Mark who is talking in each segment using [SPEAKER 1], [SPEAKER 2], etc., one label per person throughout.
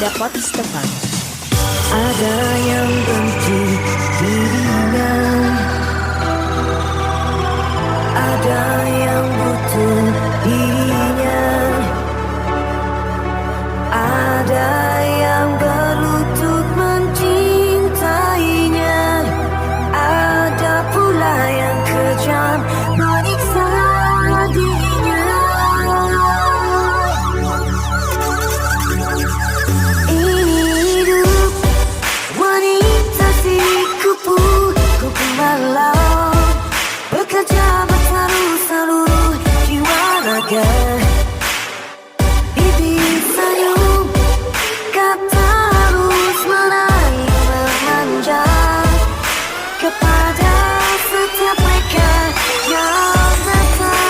[SPEAKER 1] Dapot Stefan.
[SPEAKER 2] Ada yang benci dirinya, ada yang butuh dirinya, ada yang berlutut mencintainya, ada pula yang kejam menyiksa dirinya. Ini hidup wanita si kupu malam, bekerja bertaruh seluruh jiwa raga. Bibir senyum, kata harus meraih memanja kepada setiap mereka yang datang.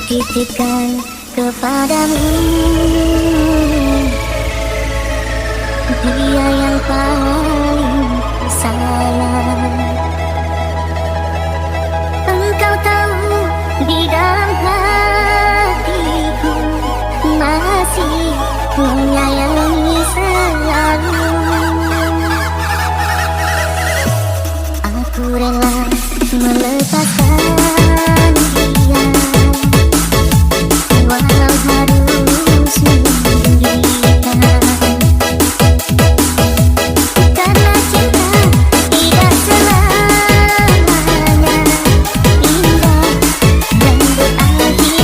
[SPEAKER 2] Titipkan kepadamu dia yang paling sayang. Engkau tahu di dalam hatiku masih menyayangi selalu. Aku rela melepaskan dia walau harus menderita, karena cinta tidak selamanya indah dan berakhir.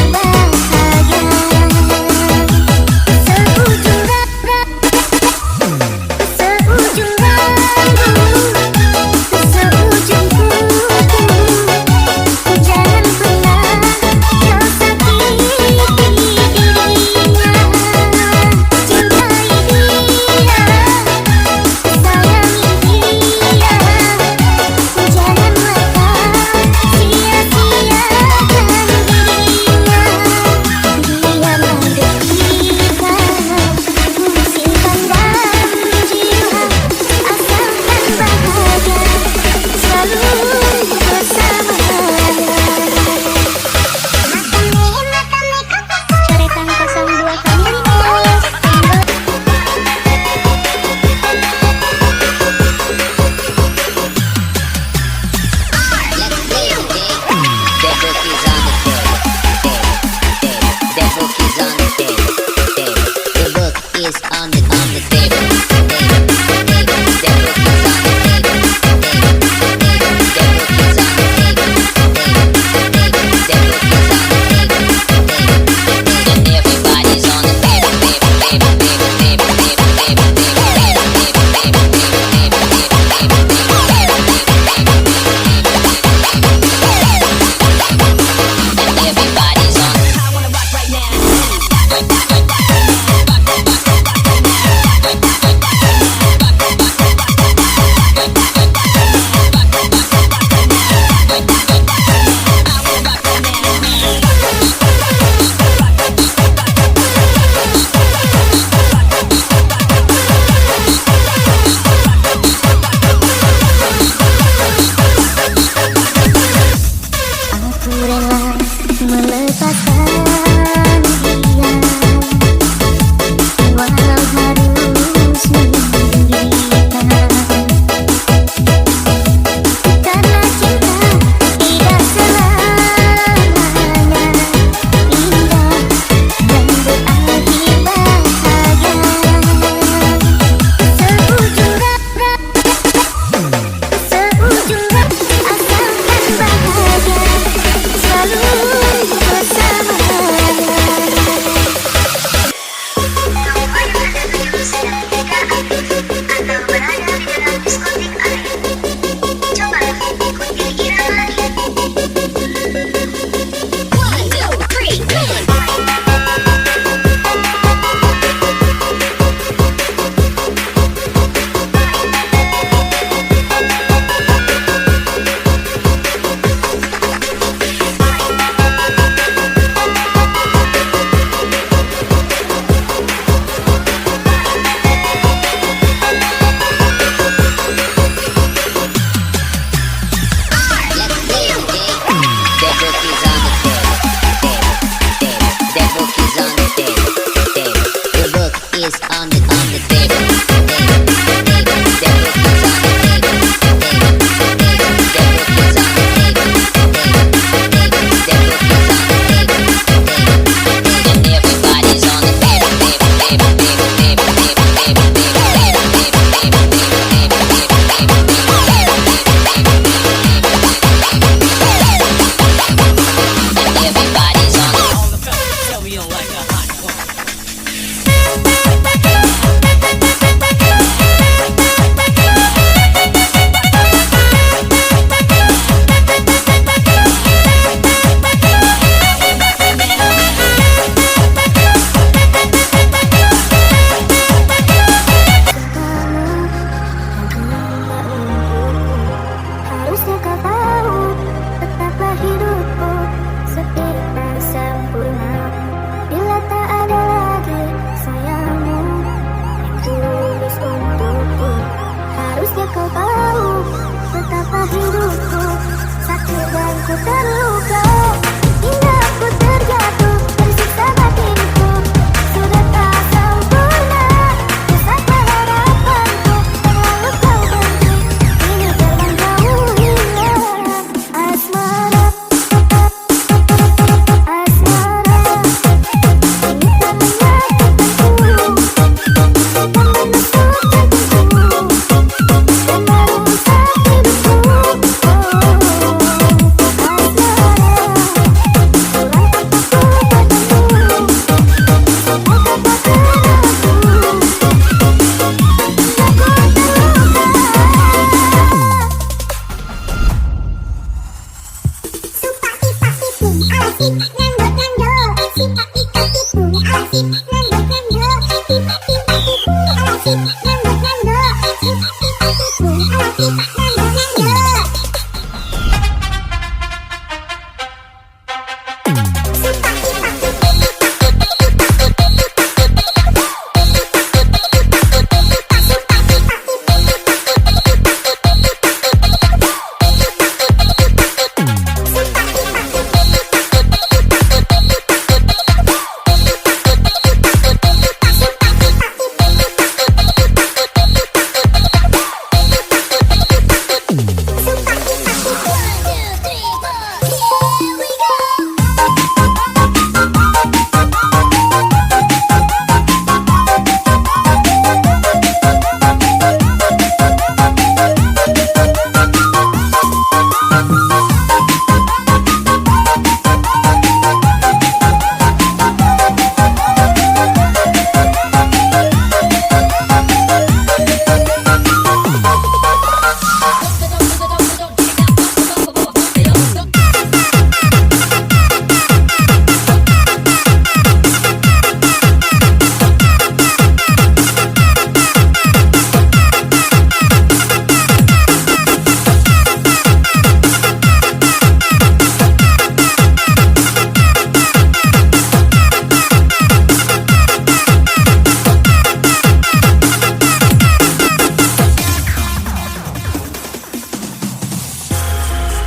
[SPEAKER 2] ku terluka, hingga ku terjatuh, tersiksa batinku. Sudah tak sempurna, besarkah harapanku, terlalu kau benci, ini terbang jauh hilang. Asmara, asmara, ini tak menyakitkanku, tak menusuk jantungku, dan merusak hidupku.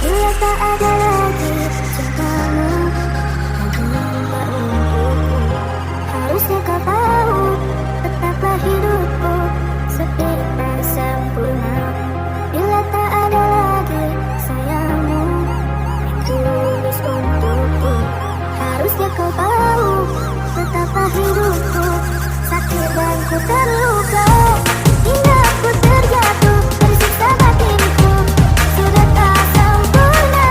[SPEAKER 2] Bila tak ada lagi cintamu, lagi tak untukku, harusnya kau tahu, tetaplah hidupku sepi tak sempurna. Bila tak ada lagi sayangmu yang tulus untukku, harusnya kau tahu, tetaplah hidupku sakit dan ku terluka, hingga ku terjatuh, tersiksa batinku. Sudah tak sempurna,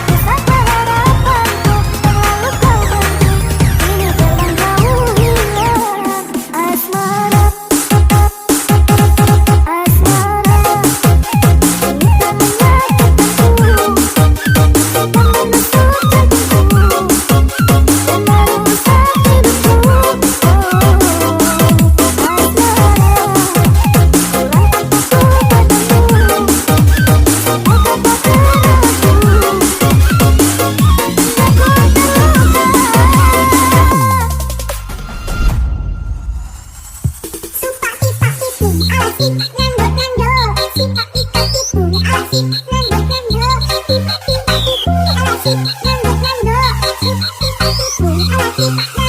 [SPEAKER 2] besarkah harapanku, terlalu kau benci, ini terbang jauh hilang. Asmara, asmara, ini tak menyakitkanku, tak menusuk jantungku, dan merusak hidupku. Asik,